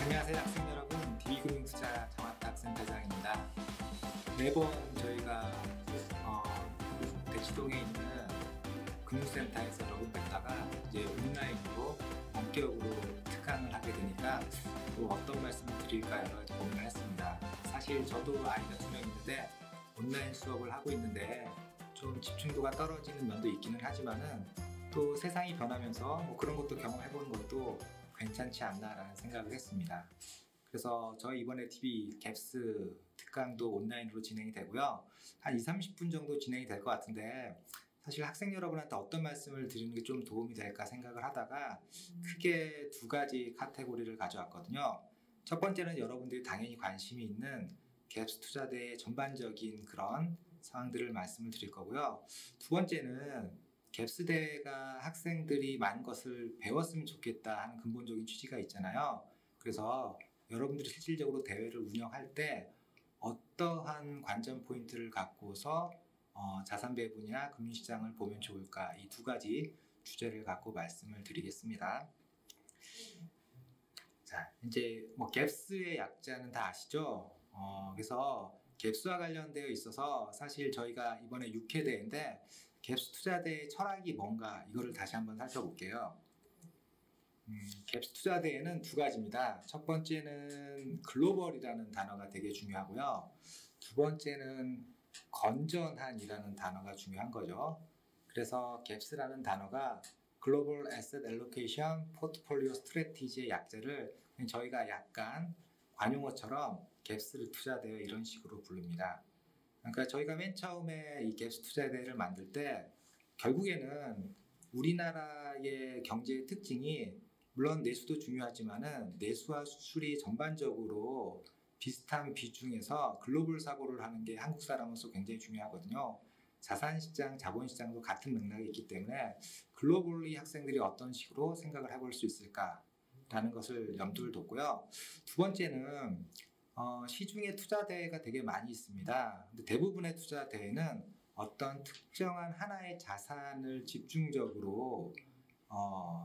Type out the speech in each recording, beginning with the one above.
안녕하세요 학생 여러분, DB금융투자 정학학생대장입니다. 매번 저희가 대치동에 있는 금융센터에서 로그인했다가 이제 온라인으로 본격으로 특강을 하게 되니까 또 어떤 말씀을 드릴까 여러 가지 고민을 했습니다. 사실 저도 아이가 2명 있는데 온라인 수업을 하고 있는데 좀 집중도가 떨어지는 면도 있기는 하지만은 또 세상이 변하면서 뭐 그런 것도 경험해보는 것도 괜찮지 않나라는 생각을 했습니다. 그래서 저희 이번에 DB 갭스 특강도 온라인으로 진행이 되고요. 한 20-30분 정도 진행이 될 것 같은데 사실 학생 여러분한테 어떤 말씀을 드리는 게 좀 도움이 될까 생각을 하다가 크게 2가지 카테고리를 가져왔거든요. 첫 번째는 여러분들이 당연히 관심이 있는 갭스 투자대의 전반적인 그런 상황들을 말씀을 드릴 거고요. 2번째는 갭스 대회가 학생들이 많은 것을 배웠으면 좋겠다 하는 근본적인 취지가 있잖아요. 그래서 여러분들이 실질적으로 대회를 운영할 때 어떠한 관전 포인트를 갖고서 자산 배분이나 금융시장을 보면 좋을까, 이 2가지 주제를 갖고 말씀을 드리겠습니다. 자, 이제 뭐 갭스의 약자는 다 아시죠? 그래서 갭스와 관련되어 있어서 사실 저희가 이번에 6회 대회인데 갭스 투자대의 철학이 뭔가 이거를 다시 한번 살펴볼게요. 갭스 투자대에는 2가지입니다. 첫 번째는 글로벌이라는 단어가 되게 중요하고요. 2번째는 건전한이라는 단어가 중요한 거죠. 그래서 갭스라는 단어가 글로벌 애셋 알로케이션 포트폴리오 스트래티지의 약자를 저희가 약간 관용어처럼 갭스 투자대회 이런 식으로 부릅니다. 그러니까 저희가 맨 처음에 이 갭스 투자대회를 만들 때 결국에는 우리나라의 경제의 특징이 물론 내수도 중요하지만은 내수와 수출이 전반적으로 비슷한 비중에서 글로벌 사고를 하는 게 한국 사람으로서 굉장히 중요하거든요. 자산시장, 자본시장도 같은 맥락이 있기 때문에 글로벌리 학생들이 어떤 식으로 생각을 해볼 수 있을까라는 것을 염두를 뒀고요. 2번째는 시중에 투자 대회가 되게 많이 있습니다. 근데 대부분의 투자 대회는 어떤 특정한 하나의 자산을 집중적으로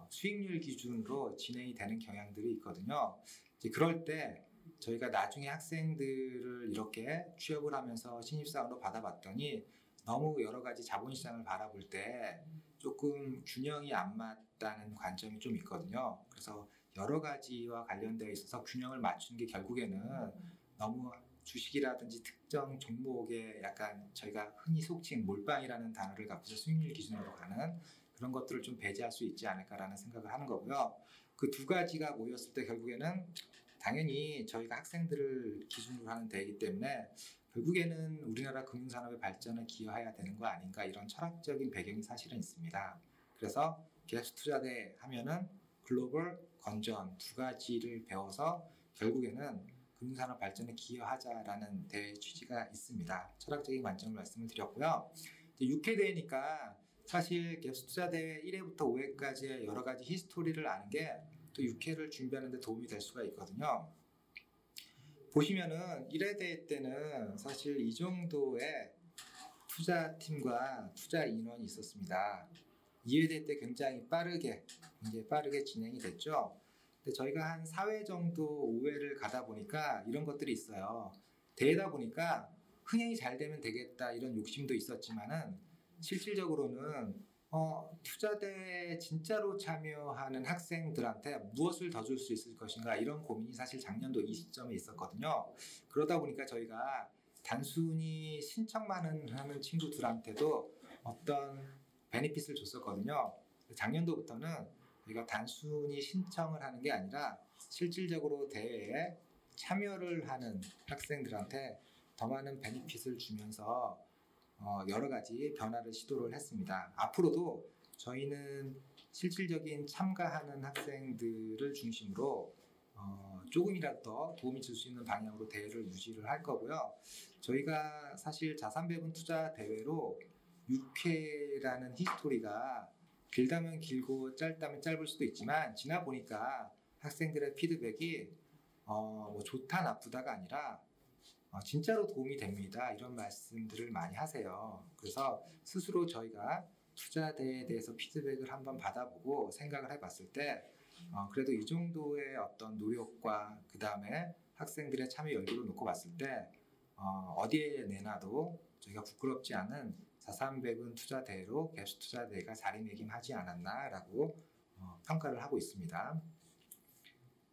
수익률 기준으로 진행이 되는 경향들이 있거든요. 이제 그럴 때 저희가 나중에 학생들을 이렇게 취업을 하면서 신입사원으로 받아봤더니 너무 여러 가지 자본시장을 바라볼 때 조금 균형이 안 맞다는 관점이 좀 있거든요. 그래서 여러 가지와 관련되어 있어서 균형을 맞추는 게 결국에는 너무 주식이라든지 특정 종목에 약간 저희가 흔히 속칭 몰빵이라는 단어를 갖고서 수익률 기준으로 가는 그런 것들을 좀 배제할 수 있지 않을까라는 생각을 하는 거고요. 그 2가지가 모였을 때 결국에는 당연히 저희가 학생들을 기준으로 하는 대회이기 때문에 결국에는 우리나라 금융산업의 발전에 기여해야 되는 거 아닌가, 이런 철학적인 배경이 사실은 있습니다. 그래서 갭스 투자대 하면은 글로벌, 건전 2가지를 배워서 결국에는 금융산업 발전에 기여하자라는 대회 취지가 있습니다. 철학적인 관점을 말씀을 드렸고요. 이제 6회 대회니까 사실 갭스 투자대회 1회부터 5회까지의 여러 가지 히스토리를 아는 게 또 6회를 준비하는 데 도움이 될 수가 있거든요. 보시면은 1회 대회 때는 사실 이 정도의 투자팀과 투자 인원이 있었습니다. 2회 대회 때 굉장히 빠르게 진행이 됐죠. 근데 저희가 한 4회 정도 5회를 가다 보니까 이런 것들이 있어요. 대회다 보니까 흥행이 잘 되면 되겠다 이런 욕심도 있었지만은 실질적으로는 투자대회에 진짜로 참여하는 학생들한테 무엇을 더 줄 수 있을 것인가, 이런 고민이 사실 작년도 이 시점에 있었거든요. 그러다 보니까 저희가 단순히 신청만 하는 친구들한테도 어떤 베네핏을 줬었거든요. 작년도부터는 우리가 단순히 신청을 하는 게 아니라 실질적으로 대회에 참여를 하는 학생들한테 더 많은 베네핏을 주면서 여러 가지 변화를 시도를 했습니다. 앞으로도 저희는 실질적인 참가하는 학생들을 중심으로 조금이라도 더 도움이 줄 수 있는 방향으로 대회를 유지를 할 거고요. 저희가 사실 자산배분 투자 대회로 6회라는 히스토리가 길다면 길고 짧다면 짧을 수도 있지만 지나 보니까 학생들의 피드백이 뭐 좋다 나쁘다가 아니라 진짜로 도움이 됩니다, 이런 말씀들을 많이 하세요. 그래서 스스로 저희가 투자대에 대해서 피드백을 한번 받아보고 생각을 해봤을 때 그래도 이 정도의 어떤 노력과 그 다음에 학생들의 참여 열기로 놓고 봤을 때 어디에 내놔도 저희가 부끄럽지 않은 4.3배분 투자대회로 갭스 투자대회가 자리매김하지 않았나라고 평가를 하고 있습니다.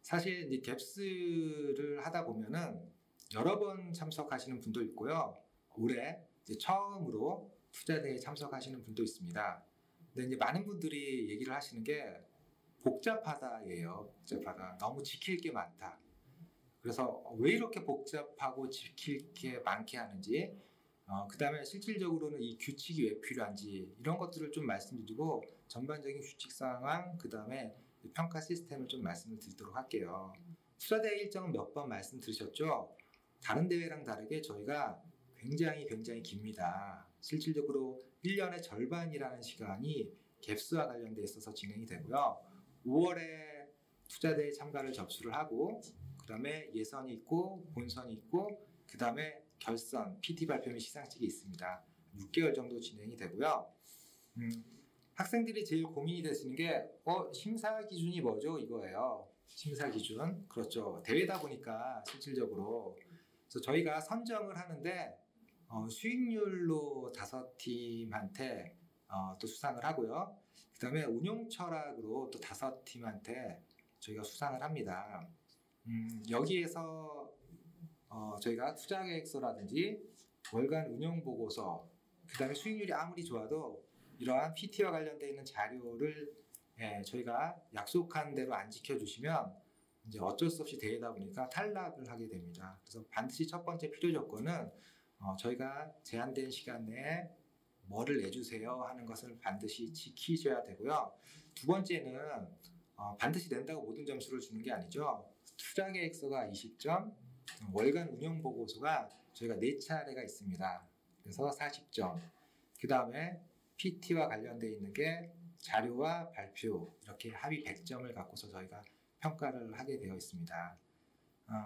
사실 이제 갭스를 하다 보면은 여러 번 참석하시는 분도 있고요. 올해 이제 처음으로 투자대회에 참석하시는 분도 있습니다. 근데 이제 많은 분들이 얘기를 하시는 게 복잡하다예요. 복잡하다. 너무 지킬 게 많다. 그래서 왜 이렇게 복잡하고 지킬 게 많게 하는지, 그 다음에 실질적으로는 이 규칙이 왜 필요한지 이런 것들을 좀 말씀드리고 전반적인 규칙 상황, 그 다음에 평가 시스템을 좀 말씀을 드리도록 할게요. 투자대회 일정은 몇 번 말씀 드리셨죠? 다른 대회랑 다르게 저희가 굉장히 깁니다. 실질적으로 1년의 절반이라는 시간이 갭스와 관련돼 있어서 진행이 되고요. 5월에 투자대회 참가를 접수를 하고 그 다음에 예선이 있고 본선이 있고 그 다음에 결선, PT 발표 및 시상식이 있습니다. 6개월 정도 진행이 되고요. 학생들이 제일 고민이 되시는 게 심사 기준이 뭐죠? 이거예요. 심사 기준. 그렇죠. 대회다 보니까 실질적으로. 그래서 저희가 선정을 하는데 수익률로 5팀한테 또 수상을 하고요. 그 다음에 운용 철학으로 또 5팀한테 저희가 수상을 합니다. 여기에서 저희가 투자계획서라든지 월간 운용보고서, 그 다음에 수익률이 아무리 좋아도 이러한 PT와 관련되어 있는 자료를 저희가 약속한 대로 안 지켜주시면 이제 어쩔 수 없이 대회다 보니까 탈락을 하게 됩니다. 그래서 반드시 첫 번째 필요 조건은 저희가 제한된 시간 내에 뭐를 내주세요 하는 것을 반드시 지키셔야 되고요. 두 번째는 반드시 낸다고 모든 점수를 주는 게 아니죠. 투자계획서가 20점, 월간 운용보고서가 저희가 4차례가 있습니다. 그래서 40점. 그 다음에 PT와 관련되어 있는 게 자료와 발표, 이렇게 합의 100점을 갖고서 저희가 평가를 하게 되어 있습니다.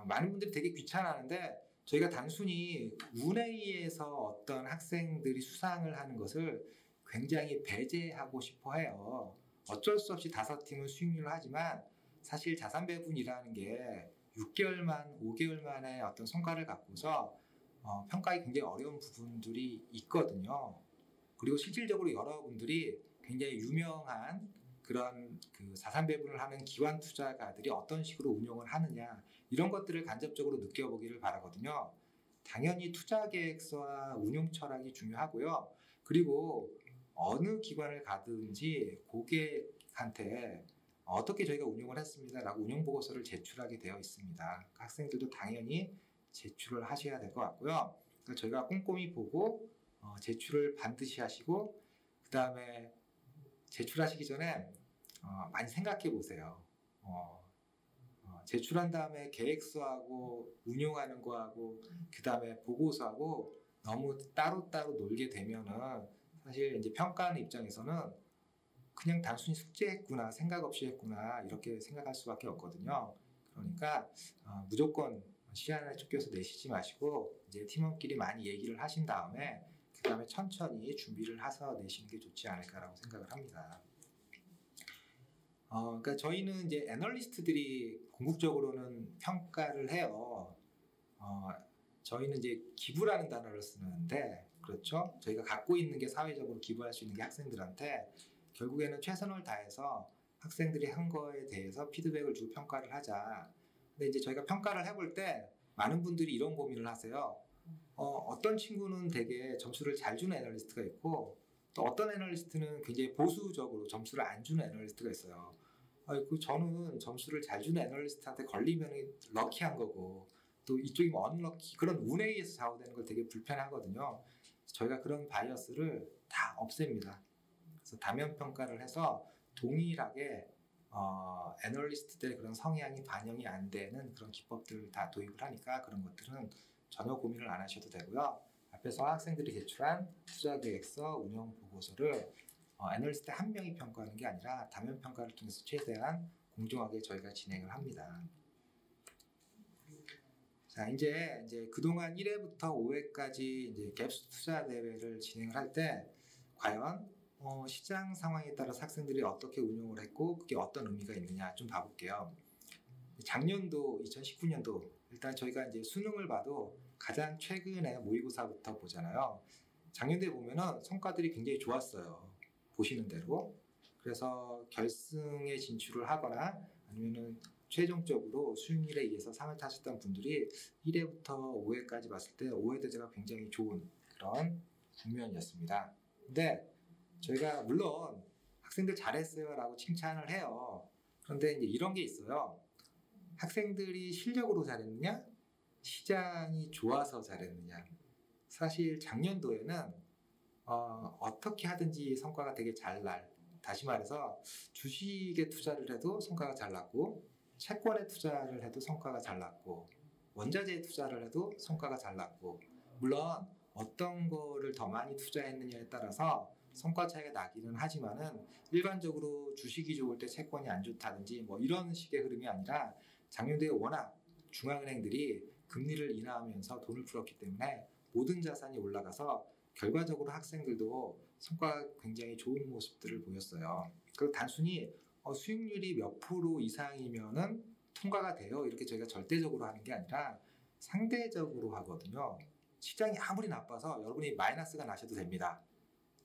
많은 분들이 되게 귀찮아하는데 저희가 단순히 운에 의해서 어떤 학생들이 수상을 하는 것을 굉장히 배제하고 싶어 해요. 어쩔 수 없이 5팀은 수익률을 하지만 사실 자산배분이라는 게 6개월만, 5개월 만에 어떤 성과를 갖고서 평가하기 굉장히 어려운 부분들이 있거든요. 그리고 실질적으로 여러분들이 굉장히 유명한 그런 그 자산배분을 하는 기관 투자가들이 어떤 식으로 운용을 하느냐, 이런 것들을 간접적으로 느껴보기를 바라거든요. 당연히 투자계획서와 운용 철학이 중요하고요. 그리고 어느 기관을 가든지 고객한테 어떻게 저희가 운용을 했습니다라고 운용보고서를 제출하게 되어 있습니다. 학생들도 당연히 제출을 하셔야 될 것 같고요. 그러니까 저희가 꼼꼼히 보고 제출을 반드시 하시고, 그 다음에 제출하시기 전에 많이 생각해 보세요. 제출한 다음에 계획서하고 운용하는 거하고 그 다음에 보고서하고 너무 따로따로 놀게 되면은 사실 이제 평가하는 입장에서는 그냥 단순히 숙제했구나, 생각 없이 했구나, 이렇게 생각할 수밖에 없거든요. 그러니까 무조건 시간을 쫓겨서 내시지 마시고 이제 팀원끼리 많이 얘기를 하신 다음에 그 다음에 천천히 준비를 해서 내시는 게 좋지 않을까라고 생각을 합니다. 그러니까 저희는 이제 애널리스트들이 궁극적으로는 평가를 해요. 저희는 이제 기부라는 단어를 쓰는데, 그렇죠? 저희가 갖고 있는 게 사회적으로 기부할 수 있는 게 학생들한테 결국에는 최선을 다해서 학생들이 한 거에 대해서 피드백을 주고 평가를 하자. 근데 이제 저희가 평가를 해볼 때 많은 분들이 이런 고민을 하세요. 어떤 친구는 되게 점수를 잘 주는 애널리스트가 있고 또 어떤 애널리스트는 굉장히 보수적으로 점수를 안 주는 애널리스트가 있어요. 저는 점수를 잘 주는 애널리스트한테 걸리면 럭키한 거고 또 이쪽이면 언럭키, 그런 운에 의해서 좌우되는 걸 되게 불편하거든요. 저희가 그런 바이어스를 다 없앱니다. 그래서 다면 평가를 해서 동일하게 애널리스트들의 그런 성향이 반영이 안 되는 그런 기법들을 다 도입을 하니까 그런 것들은 전혀 고민을 안 하셔도 되고요. 앞에서 학생들이 제출한 투자계획서, 운영보고서를 애널리스트 한 명이 평가하는 게 아니라 다면 평가를 통해서 최대한 공정하게 저희가 진행을 합니다. 자, 이제 그동안 1회부터 5회까지 이제 갭스 투자 대회를 진행을 할 때 과연 시장 상황에 따라서 학생들이 어떻게 운용을 했고 그게 어떤 의미가 있느냐 좀 봐볼게요. 작년도 2019년도 일단 저희가 이제 수능을 봐도 가장 최근에 모의고사부터 보잖아요. 작년도에 보면은 성과들이 굉장히 좋았어요. 보시는 대로. 그래서 결승에 진출을 하거나 아니면은 최종적으로 수능일에 의해서 상을 타셨던 분들이 1회부터 5회까지 봤을 때 5회 대제가 굉장히 좋은 그런 국면이었습니다. 근데 저희가 물론 학생들 잘했어요라고 칭찬을 해요. 그런데 이제 이런 게 있어요. 학생들이 실력으로 잘했느냐? 시장이 좋아서 잘했느냐? 사실 작년도에는 어떻게 하든지 성과가 되게 잘 날. 다시 말해서 주식에 투자를 해도 성과가 잘 났고 채권에 투자를 해도 성과가 잘 났고 원자재에 투자를 해도 성과가 잘 났고 물론 어떤 거를 더 많이 투자했느냐에 따라서 성과 차이가 나기는 하지만은 일반적으로 주식이 좋을 때 채권이 안 좋다든지 뭐 이런 식의 흐름이 아니라 작년도에 워낙 중앙은행들이 금리를 인하하면서 돈을 풀었기 때문에 모든 자산이 올라가서 결과적으로 학생들도 성과가 굉장히 좋은 모습들을 보였어요. 그 단순히 수익률이 몇 프로 이상이면은 통과가 돼요. 이렇게 저희가 절대적으로 하는 게 아니라 상대적으로 하거든요. 시장이 아무리 나빠서 여러분이 마이너스가 나셔도 됩니다.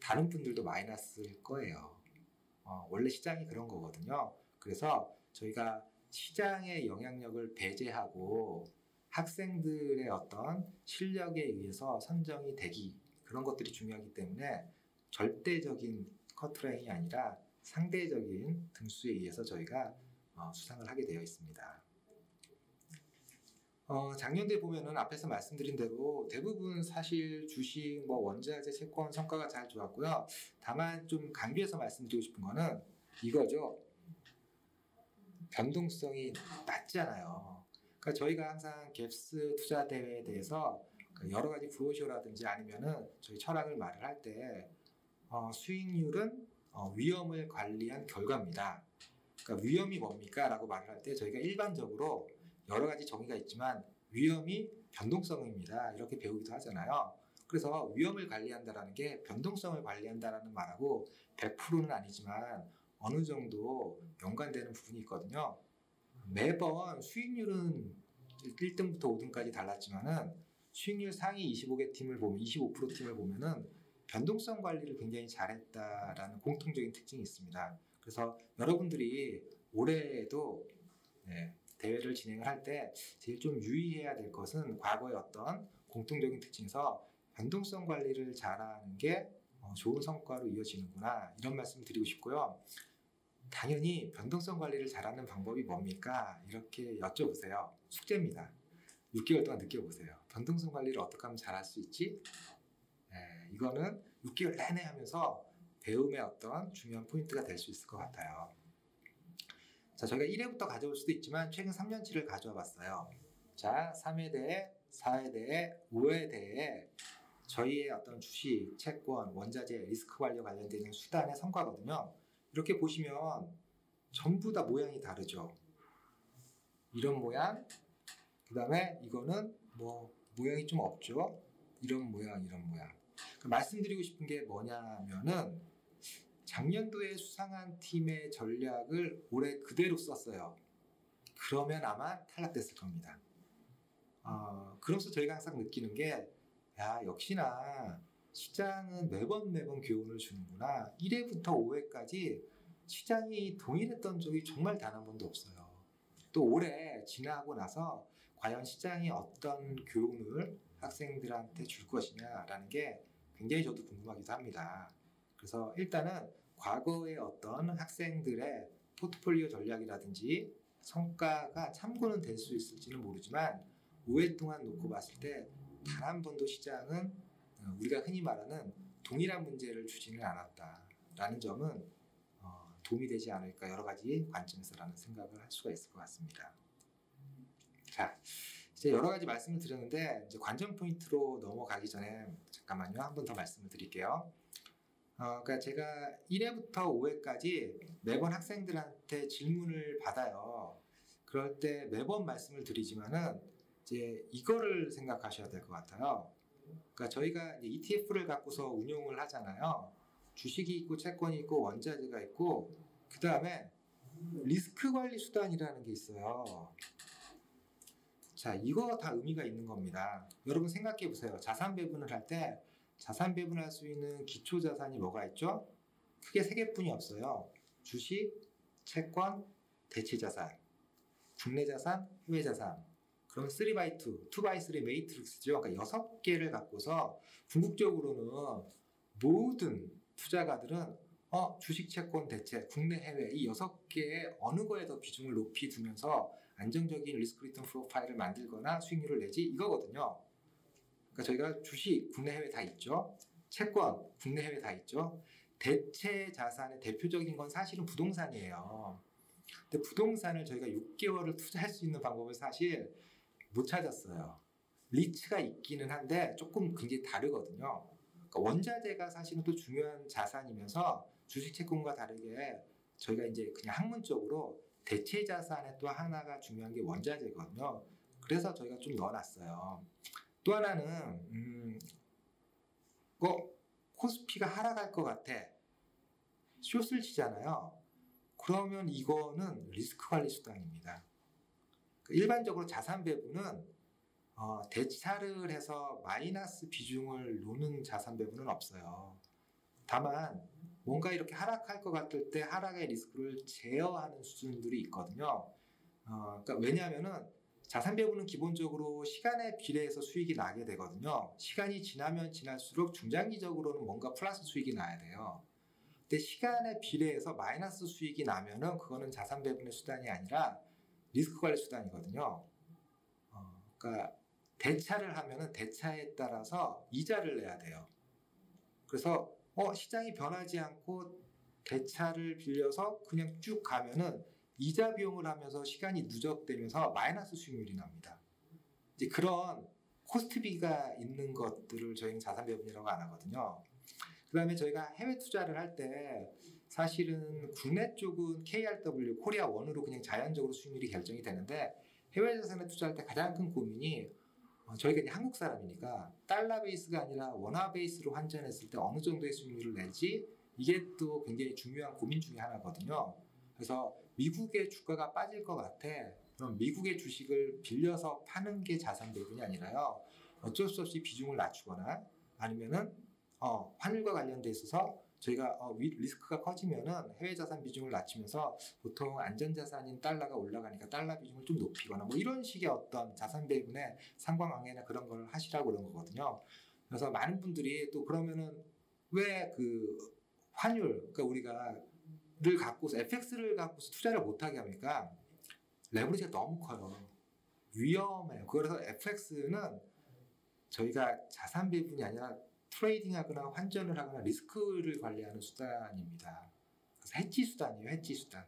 다른 분들도 마이너스일 거예요. 원래 시장이 그런 거거든요. 그래서 저희가 시장의 영향력을 배제하고 학생들의 어떤 실력에 의해서 선정이 되기 그런 것들이 중요하기 때문에 절대적인 커트라인이 아니라 상대적인 등수에 의해서 저희가 수상을 하게 되어 있습니다. 작년도에 보면은 앞에서 말씀드린 대로 대부분 사실 주식, 뭐 원자재, 채권 성과가 잘 좋았고요. 다만 좀 강조해서 말씀드리고 싶은 거는 이거죠. 변동성이 낮잖아요. 그러니까 저희가 항상 갭스 투자 대회에 대해서 여러 가지 브로셔라든지 아니면은 저희 철학을 말을 할 때 수익률은 위험을 관리한 결과입니다. 그러니까 위험이 뭡니까? 라고 말을 할 때 저희가 일반적으로 여러 가지 정의가 있지만 위험이 변동성입니다. 이렇게 배우기도 하잖아요. 그래서 위험을 관리한다라는 게 변동성을 관리한다라는 말하고 100%는 아니지만 어느 정도 연관되는 부분이 있거든요. 매번 수익률은 1등부터 5등까지 달랐지만은 수익률 상위 25개 팀을 보면 25% 팀을 보면은 변동성 관리를 굉장히 잘했다라는 공통적인 특징이 있습니다. 그래서 여러분들이 올해에도 대회를 진행을 할 때 제일 좀 유의해야 될 것은 과거의 어떤 공통적인 특징에서 변동성 관리를 잘하는 게 좋은 성과로 이어지는구나 이런 말씀을 드리고 싶고요. 당연히 변동성 관리를 잘하는 방법이 뭡니까? 이렇게 여쭤보세요. 숙제입니다. 6개월 동안 느껴보세요. 변동성 관리를 어떻게 하면 잘할 수 있지? 이거는 6개월 내내 하면서 배움의 어떤 중요한 포인트가 될 수 있을 것 같아요. 자, 저희가 1회부터 가져올 수도 있지만 최근 3년치를 가져와 봤어요. 자, 3회 대회, 4회 대회, 5회 대회 저희의 어떤 주식, 채권, 원자재, 리스크 관리 관련되는 수단의 성과거든요. 이렇게 보시면 전부 다 모양이 다르죠. 이런 모양, 그 다음에 이거는 뭐 모양이 좀 없죠. 이런 모양, 이런 모양. 말씀드리고 싶은 게 뭐냐면은 작년도에 수상한 팀의 전략을 올해 그대로 썼어요. 그러면 아마 탈락됐을 겁니다. 그러면서 저희가 항상 느끼는 게 역시나 시장은 매번 교훈을 주는구나. 1회부터 5회까지 시장이 동일했던 적이 정말 단 한 번도 없어요. 또 올해 지나고 나서 과연 시장이 어떤 교훈을 학생들한테 줄 것이냐라는 게 굉장히 저도 궁금하기도 합니다. 그래서 일단은 과거의 어떤 학생들의 포트폴리오 전략이라든지 성과가 참고는 될 수 있을지는 모르지만 5회 동안 놓고 봤을 때 단 한 번도 시장은 우리가 흔히 말하는 동일한 문제를 주지는 않았다라는 점은 도움이 되지 않을까 여러 가지 관점에서라는 생각을 할 수가 있을 것 같습니다. 자, 이제 여러 가지 말씀을 드렸는데 이제 관전 포인트로 넘어가기 전에 잠깐만요. 한 번 더 말씀을 드릴게요. 그러니까 제가 1회부터 5회까지 매번 학생들한테 질문을 받아요. 그럴 때 매번 말씀을 드리지만은 이제 이거를 생각하셔야 될 것 같아요. 그러니까 저희가 이제 ETF를 갖고서 운용을 하잖아요. 주식이 있고 채권이 있고 원자재가 있고 그 다음에 리스크 관리 수단이라는 게 있어요. 자, 이거 다 의미가 있는 겁니다. 여러분 생각해 보세요. 자산 배분을 할 때 자산 배분할 수 있는 기초 자산이 뭐가 있죠? 크게 세 개뿐이 없어요. 주식, 채권, 대체 자산, 국내 자산, 해외 자산. 그럼 3x2, 2x3 매트릭스죠. 그러니까 6개를 갖고서 궁극적으로는 모든 투자가들은 주식, 채권, 대체, 국내, 해외 이 6개의 어느 거에 더 비중을 높이 두면서 안정적인 리스크 리턴 프로파일을 만들거나 수익률을 내지 이거거든요. 그러니까 저희가 주식, 국내, 해외 다 있죠. 채권, 국내, 해외 다 있죠. 대체 자산의 대표적인 건 사실은 부동산이에요. 근데 부동산을 저희가 6개월을 투자할 수 있는 방법을 사실 못 찾았어요. 리츠가 있기는 한데 조금 굉장히 다르거든요. 그러니까 원자재가 사실은 또 중요한 자산이면서 주식 채권과 다르게 저희가 이제 그냥 학문적으로 대체 자산의 또 하나가 중요한 게 원자재거든요. 그래서 저희가 좀 넣어놨어요. 또 하나는 코스피가 하락할 것 같아. 숏을 치잖아요. 그러면 이거는 리스크 관리 수단입니다. 일반적으로 자산 배분은 대차를 해서 마이너스 비중을 놓는 자산 배분은 없어요. 다만 뭔가 이렇게 하락할 것 같을 때 하락의 리스크를 제어하는 수준들이 있거든요. 그러니까 왜냐하면은 자산 배분은 기본적으로 시간에 비례해서 수익이 나게 되거든요. 시간이 지나면 지날수록 중장기적으로는 뭔가 플러스 수익이 나야 돼요. 근데 시간에 비례해서 마이너스 수익이 나면은 그거는 자산 배분의 수단이 아니라 리스크 관리 수단이거든요. 그러니까 대차를 하면은 대차에 따라서 이자를 내야 돼요. 그래서 시장이 변하지 않고 대차를 빌려서 그냥 쭉 가면은 이자 비용을 하면서 시간이 누적되면서 마이너스 수익률이 납니다. 이제 그런 코스트비가 있는 것들을 저희는 자산 배분이라고 안 하거든요. 그 다음에 저희가 해외 투자를 할 때 사실은 국내 쪽은 KRW, 코리아 원으로 그냥 자연적으로 수익률이 결정이 되는데 해외 자산에 투자할 때 가장 큰 고민이 저희가 이제 한국 사람이니까 달러 베이스가 아니라 원화 베이스로 환전했을 때 어느 정도의 수익률을 내지 이게 또 굉장히 중요한 고민 중에 하나거든요. 그래서 미국의 주가가 빠질 것 같아. 그럼 미국의 주식을 빌려서 파는 게 자산 배분이 아니라요. 어쩔 수 없이 비중을 낮추거나 아니면은 환율과 관련돼 있어서 저희가 리스크가 커지면은 해외 자산 비중을 낮추면서 보통 안전자산인 달러가 올라가니까 달러 비중을 좀 높이거나 뭐 이런 식의 어떤 자산 배분의 상관관계나 그런 걸 하시라고 그런 거거든요. 그래서 많은 분들이 또 그러면은 왜 그 환율, 그러니까 우리가 를 갖고서 FX를 갖고서 투자를 못하게 합니까? 레버리지가 너무 커요. 위험해요. 그래서 FX는 저희가 자산 배분이 아니라 트레이딩하거나 환전을 하거나 리스크를 관리하는 수단입니다. 그래서 해지 수단이에요. 해지 수단.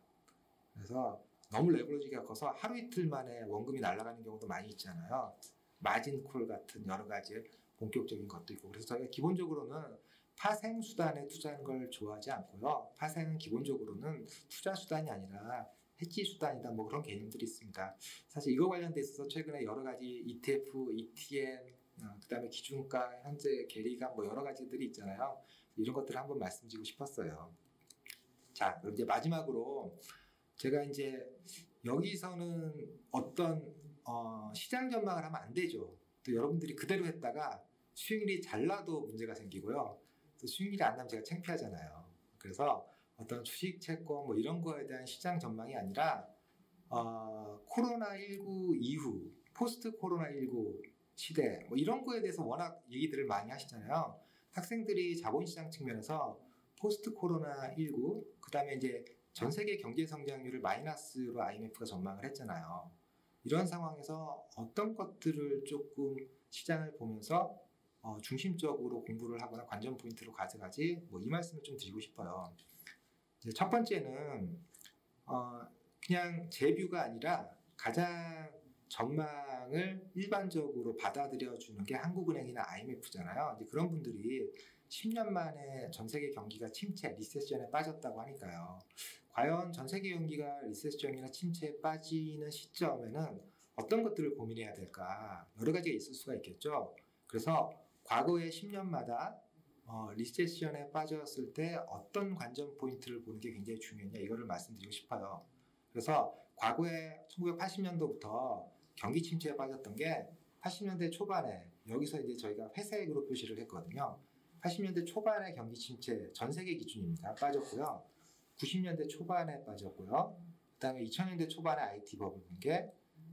그래서 너무 레버리지가 커서 하루 이틀 만에 원금이 날아가는 경우도 많이 있잖아요. 마진콜 같은 여러 가지 본격적인 것도 있고. 그래서 저희가 기본적으로는 파생 수단에 투자하는 걸 좋아하지 않고요. 파생은 기본적으로는 투자 수단이 아니라 해지 수단이다 뭐 그런 개념들이 있습니다. 사실 이거 관련돼 있어서 최근에 여러 가지 ETF, ETN, 그다음에 기준가, 현재 계리감 뭐 여러 가지들이 있잖아요. 이런 것들을 한번 말씀드리고 싶었어요. 자, 그럼 이제 마지막으로 제가 이제 여기서는 어떤 시장 전망을 하면 안 되죠. 또 여러분들이 그대로 했다가 수익률이 잘 나도 문제가 생기고요. 또 수익률이 안 나면 제가 창피하잖아요. 그래서 어떤 주식, 채권 뭐 이런 거에 대한 시장 전망이 아니라 코로나19 이후 포스트 코로나19 시대 뭐 이런 거에 대해서 워낙 얘기들을 많이 하시잖아요. 학생들이 자본시장 측면에서 포스트 코로나19 그 다음에 이제 전 세계 경제 성장률을 마이너스로 IMF가 전망을 했잖아요. 이런 상황에서 어떤 것들을 조금 시장을 보면서 중심적으로 공부를 하거나 관전 포인트로 가져가지 뭐 이 말씀을 좀 드리고 싶어요. 이제 첫 번째는 그냥 제 뷰가 아니라 가장 전망을 일반적으로 받아들여 주는 게 한국은행이나 IMF잖아요. 이제 그런 분들이 10년 만에 전 세계 경기가 침체, 리세션에 빠졌다고 하니까요. 과연 전 세계 경기가 리세션이나 침체에 빠지는 시점에는 어떤 것들을 고민해야 될까? 여러 가지가 있을 수가 있겠죠. 그래서 과거의 10년마다 리세션에 빠졌을 때 어떤 관전 포인트를 보는 게 굉장히 중요하냐 이거를 말씀드리고 싶어요. 그래서 과거에 1980년도부터 경기 침체에 빠졌던 게 80년대 초반에 여기서 이제 저희가 회색으로 표시를 했거든요. 80년대 초반에 경기 침체 전 세계 기준입니다. 빠졌고요. 90년대 초반에 빠졌고요. 그다음에 2000년대 초반에 IT 버블 붕괴,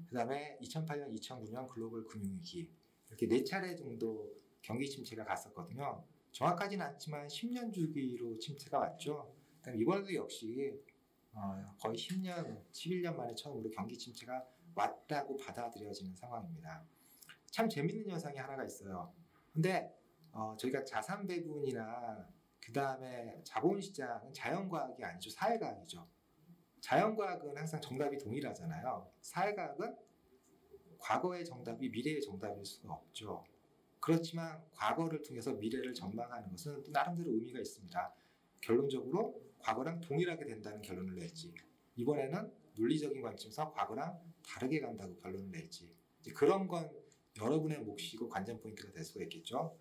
그다음에 2008년, 2009년 글로벌 금융위기 이렇게 4차례 정도 경기 침체가 갔었거든요. 정확하지는 않지만 10년 주기로 침체가 왔죠. 그다음에 이번에도 역시 거의 10년, 11년 만에 처음으로 경기 침체가 왔다고 받아들여지는 상황입니다. 참 재밌는 현상이 하나가 있어요. 근데 저희가 자산 배분이나 그 다음에 자본시장은 자연과학이 아니죠. 사회과학이죠. 자연과학은 항상 정답이 동일하잖아요. 사회과학은 과거의 정답이 미래의 정답일 수가 없죠. 그렇지만 과거를 통해서 미래를 전망하는 것은 또 나름대로 의미가 있습니다. 결론적으로 과거랑 동일하게 된다는 결론을 낼지, 이번에는 논리적인 관점에서 과거랑 다르게 간다고 결론을 낼지, 그런 건 여러분의 몫이고 관전 포인트가 될 수가 있겠죠.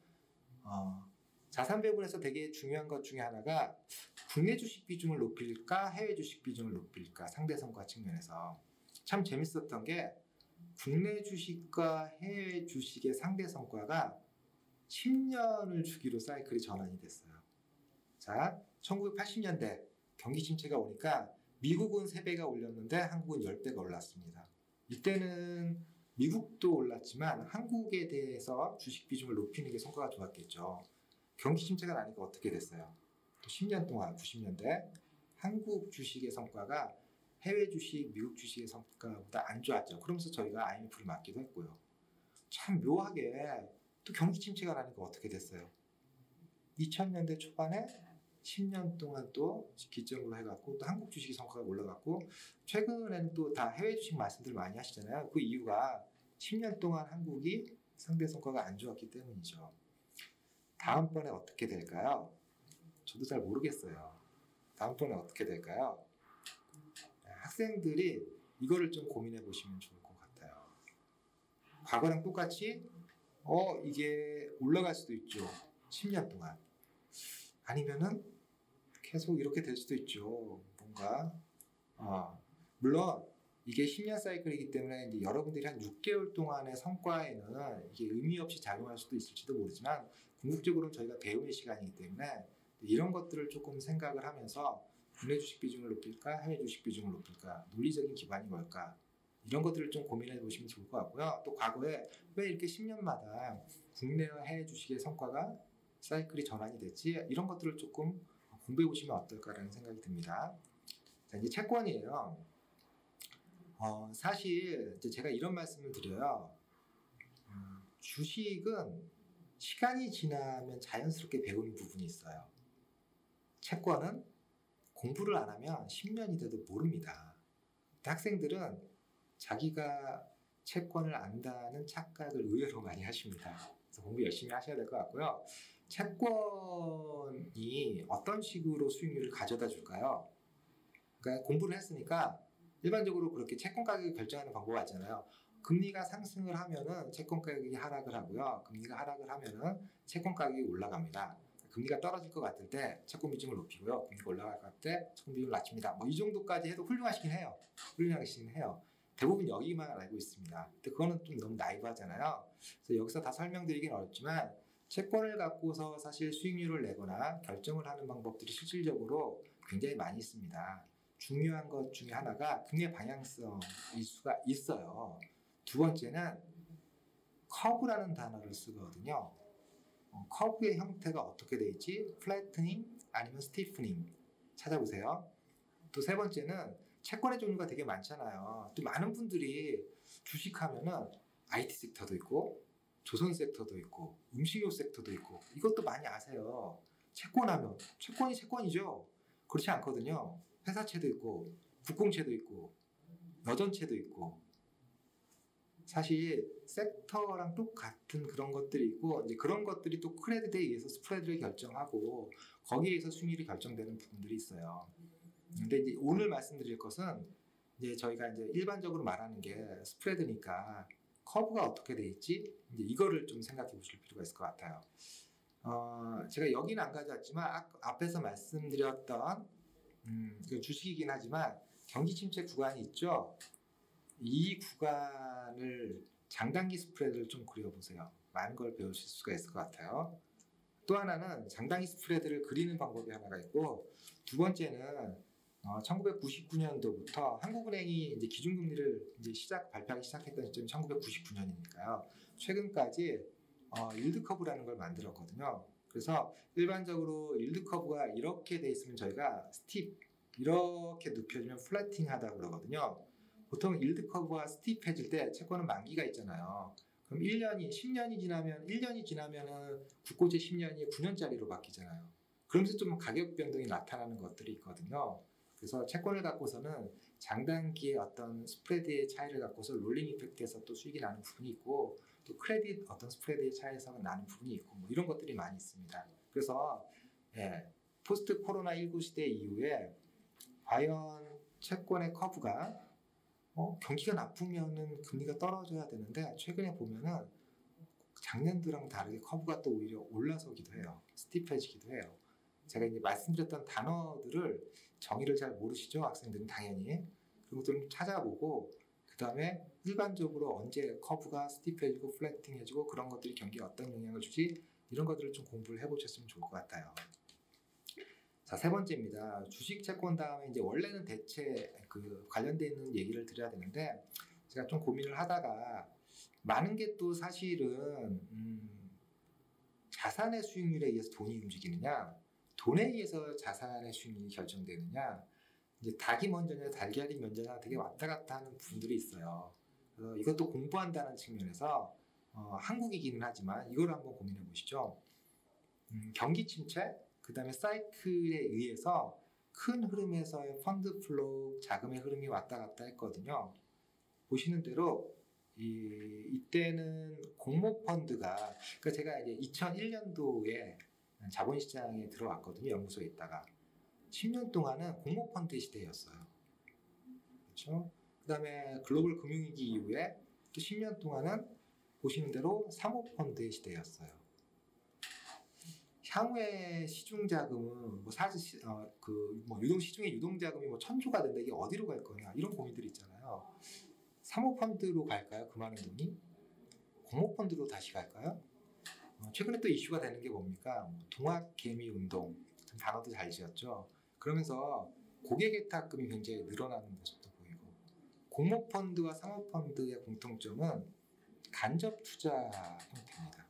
자산 배분에서 되게 중요한 것 중에 하나가 국내 주식 비중을 높일까 해외 주식 비중을 높일까 상대성과 측면에서 참 재밌었던 게 국내 주식과 해외 주식의 상대성과가 10년을 주기로 사이클이 전환이 됐어요. 자, 1980년대 경기 침체가 오니까 미국은 3배가 올렸는데 한국은 10배가 올랐습니다. 이때는 미국도 올랐지만 한국에 대해서 주식 비중을 높이는 게 성과가 좋았겠죠. 경기 침체가 나니까 어떻게 됐어요? 또 10년 동안 90년대 한국 주식의 성과가 해외 주식, 미국 주식의 성과보다 안 좋았죠. 그러면서 저희가 IMF를 맞기도 했고요. 참 묘하게 또 경기 침체가 나니까 어떻게 됐어요? 2000년대 초반에 10년 동안 또 기점으로 해갖고 또 한국 주식의 성과가 올라갔고, 최근에는 또 다 해외 주식 말씀들 많이 하시잖아요. 그 이유가 10년 동안 한국이 상대 성과가 안 좋았기 때문이죠. 다음번에 어떻게 될까요? 저도 잘 모르겠어요. 다음번에 어떻게 될까요? 학생들이 이거를 좀 고민해 보시면 좋을 것 같아요. 과거랑 똑같이 이게 올라갈 수도 있죠. 10년 동안. 아니면은 계속 이렇게 될 수도 있죠. 뭔가 물론 이게 10년 사이클이기 때문에 이제 여러분들이 한 6개월 동안의 성과에는 이게 의미 없이 작용할 수도 있을지도 모르지만, 궁극적으로는 저희가 배우는 시간이기 때문에 이런 것들을 조금 생각을 하면서 국내 주식 비중을 높일까 해외 주식 비중을 높일까, 논리적인 기반이 뭘까, 이런 것들을 좀 고민해 보시면 좋을 것 같고요. 또 과거에 왜 이렇게 10년마다 국내와 해외 주식의 성과가 사이클이 전환이 됐지, 이런 것들을 조금 공부해 보시면 어떨까라는 생각이 듭니다. 자, 이제 채권이에요. 사실 이제 제가 이런 말씀을 드려요. 주식은 시간이 지나면 자연스럽게 배우는 부분이 있어요. 채권은 공부를 안 하면 10년이 돼도 모릅니다. 학생들은 자기가 채권을 안다는 착각을 의외로 많이 하십니다. 그래서 공부 열심히 하셔야 될 것 같고요. 채권이 어떤 식으로 수익률을 가져다 줄까요? 그러니까 공부를 했으니까 일반적으로 그렇게 채권 가격을 결정하는 방법 같잖아요. 금리가 상승을 하면은 채권 가격이 하락을 하고요. 금리가 하락을 하면은 채권 가격이 올라갑니다. 금리가 떨어질 것 같을 때 채권 비중을 높이고요. 금리가 올라갈 것 같을 때 채권 비중을 낮춥니다. 이 정도까지 해도 훌륭하시긴 해요. 훌륭하시긴 해요. 대부분 여기만 알고 있습니다. 근데 그거는 좀 너무 나이브하잖아요. 그래서 여기서 다 설명드리긴 어렵지만, 채권을 갖고서 사실 수익률을 내거나 결정을 하는 방법들이 실질적으로 굉장히 많이 있습니다. 중요한 것 중에 하나가 금리의 방향성일 수가 있어요. 두 번째는 커브라는 단어를 쓰거든요. 커브의 형태가 어떻게 되어 있지? 플래트닝 아니면 스티프닝 찾아보세요. 또 세 번째는 채권의 종류가 되게 많잖아요. 또 많은 분들이 주식하면은 IT 섹터도 있고 조선 섹터도 있고 음식료 섹터도 있고, 이것도 많이 아세요. 채권하면 채권이 채권이죠. 그렇지 않거든요. 회사채도 있고 국공채도 있고 여전채도 있고, 사실 섹터랑 똑같은 그런 것들이 있고, 이제 그런 것들이 또 크레딧에 의해서 스프레드를 결정하고 거기에 의해서 수익률이 결정되는 부분들이 있어요. 근데 이제 오늘 말씀드릴 것은 이제 저희가 이제 일반적으로 말하는 게 스프레드니까 커브가 어떻게 돼 있지? 이제 이거를 좀 생각해 보실 필요가 있을 것 같아요. 제가 여기는 안 가져왔지만 앞에서 말씀드렸던 그 주식이긴 하지만 경기 침체 구간이 있죠. 이 구간을 장단기 스프레드를 좀 그려보세요. 많은 걸 배우실 수가 있을 것 같아요. 또 하나는 장단기 스프레드를 그리는 방법이 하나가 있고, 두 번째는 1999년도부터 한국은행이 이제 기준금리를 이제 발표하기 시작했던 시점이 1999년이니까요. 최근까지 일드 커브라는 걸 만들었거든요. 그래서 일반적으로 일드 커브가 이렇게 돼 있으면 저희가 이렇게 눕혀지면 플래팅하다 그러거든요. 보통 일드 커브가 스팁해질 때 채권은 만기가 있잖아요. 그럼 10년이 지나면은 국고채 10년이 9년짜리로 바뀌잖아요. 그러면서 좀 가격 변동이 나타나는 것들이 있거든요. 그래서 채권을 갖고서는 장단기의 어떤 스프레드의 차이를 갖고서 롤링 이펙트에서 또 수익이 나는 부분이 있고, 또 크레딧 어떤 스프레드의 차이에서 나는 부분이 있고, 뭐 이런 것들이 많이 있습니다. 그래서 포스트 코로나19 시대 이후에 과연 채권의 커브가 경기가 나쁘면은 금리가 떨어져야 되는데, 최근에 보면은 작년도랑 다르게 커브가 또 오히려 올라서기도 해요. 스티프해지기도 해요. 제가 이제 말씀드렸던 단어들을 정의를 잘 모르시죠? 학생들은 당연히. 그런 것들을 좀 찾아보고, 그 다음에 일반적으로 언제 커브가 스티프해지고 플래팅해지고 그런 것들이 경기에 어떤 영향을 주지, 이런 것들을 좀 공부를 해보셨으면 좋을 것 같아요. 자, 세 번째입니다. 주식 채권 다음에 이제 원래는 대체 그 관련돼 있는 얘기를 드려야 되는데, 제가 좀 고민을 하다가 많은 게 또 사실은 자산의 수익률에 의해서 돈이 움직이느냐, 돈에 의해서 자산의 수익률이 결정되느냐, 이제 닭이 먼저냐 달걀이 먼저냐 되게 왔다 갔다 하는 분들이 있어요. 그래서 이것도 공부한다는 측면에서 한국이기는 하지만 이걸 한번 고민해 보시죠. 경기 침체, 그 다음에 사이클에 의해서 큰 흐름에서의 펀드 플로우, 자금의 흐름이 왔다 갔다 했거든요. 보시는 대로 이때는 공모펀드가, 그러니까 제가 이제 2001년도에 자본시장에 들어왔거든요. 연구소에 있다가 10년 동안은 공모펀드 시대였어요. 그렇죠? 그 다음에 글로벌 금융위기 이후에 또 10년 동안은 보시는 대로 사모펀드의 시대였어요. 향후에 시중 자금은 유동 시중의 유동 자금이 1,000조가 된다, 이게 어디로 갈 거냐, 이런 고민들이 있잖아요. 사모펀드로 갈까요? 그 많은 돈이? 공모펀드로 다시 갈까요? 최근에 또 이슈가 되는 게 뭡니까? 동학개미 운동, 단어도 잘 지었죠. 그러면서 고객예탁금이 굉장히 늘어나는 모습도 보이고, 공모펀드와 사모펀드의 공통점은 간접 투자 형태입니다.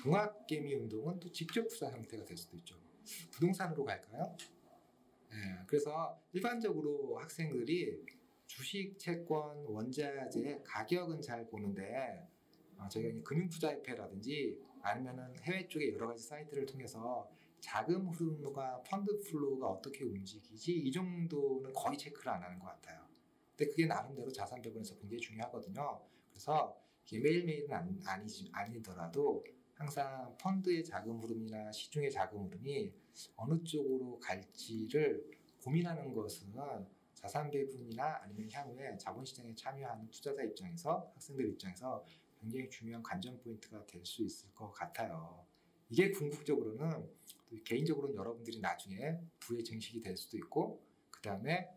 동학개미 운동은 또 직접 투자 형태가 될 수도 있죠. 부동산으로 갈까요? 그래서 일반적으로 학생들이 주식, 채권, 원자재 가격은 잘 보는데, 저희가 금융투자협회라든지 아니면은 해외 쪽의 여러 가지 사이트를 통해서 자금 흐름과 펀드 플로우가 어떻게 움직이지, 이 정도는 거의 체크를 안 하는 것 같아요. 근데 그게 나름대로 자산 배분에서 굉장히 중요하거든요. 그래서 이게 매일매일은 아니더라도 항상 펀드의 자금 흐름이나 시중의 자금 흐름이 어느 쪽으로 갈지를 고민하는 것은 자산 배분이나 아니면 향후에 자본시장에 참여하는 투자자 입장에서, 학생들 입장에서 굉장히 중요한 관전 포인트가 될 수 있을 것 같아요. 이게 궁극적으로는, 개인적으로는 여러분들이 나중에 부에 증식이 될 수도 있고, 그 다음에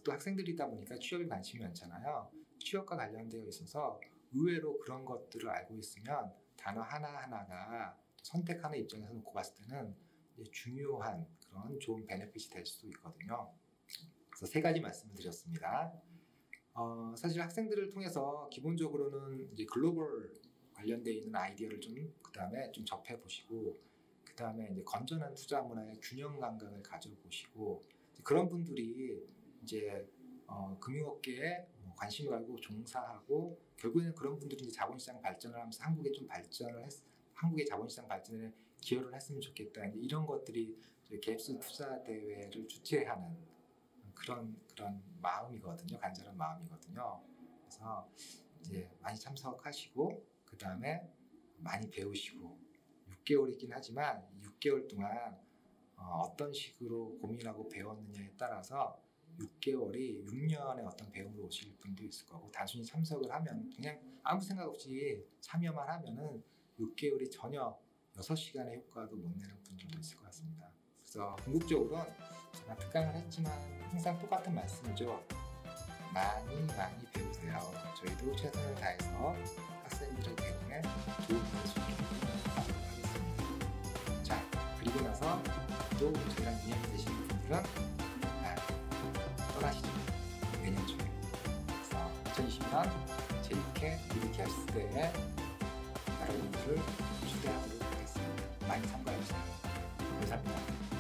또 학생들이다 보니까 취업에 관심이 많잖아요. 취업과 관련되어 있어서 의외로 그런 것들을 알고 있으면 단어 하나하나가 선택하는 입장에서 놓고 봤을 때는 중요한 그런 좋은 베네핏이 될 수도 있거든요. 그래서 세 가지 말씀을 드렸습니다. 사실 학생들을 통해서 기본적으로는 이제 글로벌 관련되어 있는 아이디어를 그 다음에 좀 접해 보시고, 그 다음에 이제 건전한 투자 문화의 균형 감각을 가져보시고, 그런 분들이 이제 금융업계에 관심을 가지고 종사하고, 결국에는 그런 분들이 이제 자본시장 발전을 하면서 한국의 자본시장 발전에 기여를 했으면 좋겠다, 이런 것들이 갭스 투자 대회를 주최하는 그런 마음이거든요. 간절한 마음이거든요. 그래서 이제 많이 참석하시고, 그 다음에 많이 배우시고, 6개월이긴 하지만 6개월 동안 어떤 식으로 고민하고 배웠느냐에 따라서 6개월이 6년의 어떤 배움을 오실 분도 있을 거고, 단순히 참석을 하면 그냥 아무 생각 없이 참여만 하면은 6개월이 전혀 6시간의 효과도 못 내는 분들도 있을 것 같습니다. 그래서 궁극적으로는 제가 특강을 했지만 항상 똑같은 말씀이죠. 많이 배우세요. 저희도 최선을 다해서 학생들의 배움에 도움을 줄 수 있도록 하도록 하겠습니다. 자, 그리고 나서 또 저희랑 인연이 되시는 분들은 떠나시죠. 내년 중에. 그래서 2020년 제6회 미드 갭스대에 여러분들을 초대하도록 하겠습니다. 많이 참가해주세요. 감사합니다.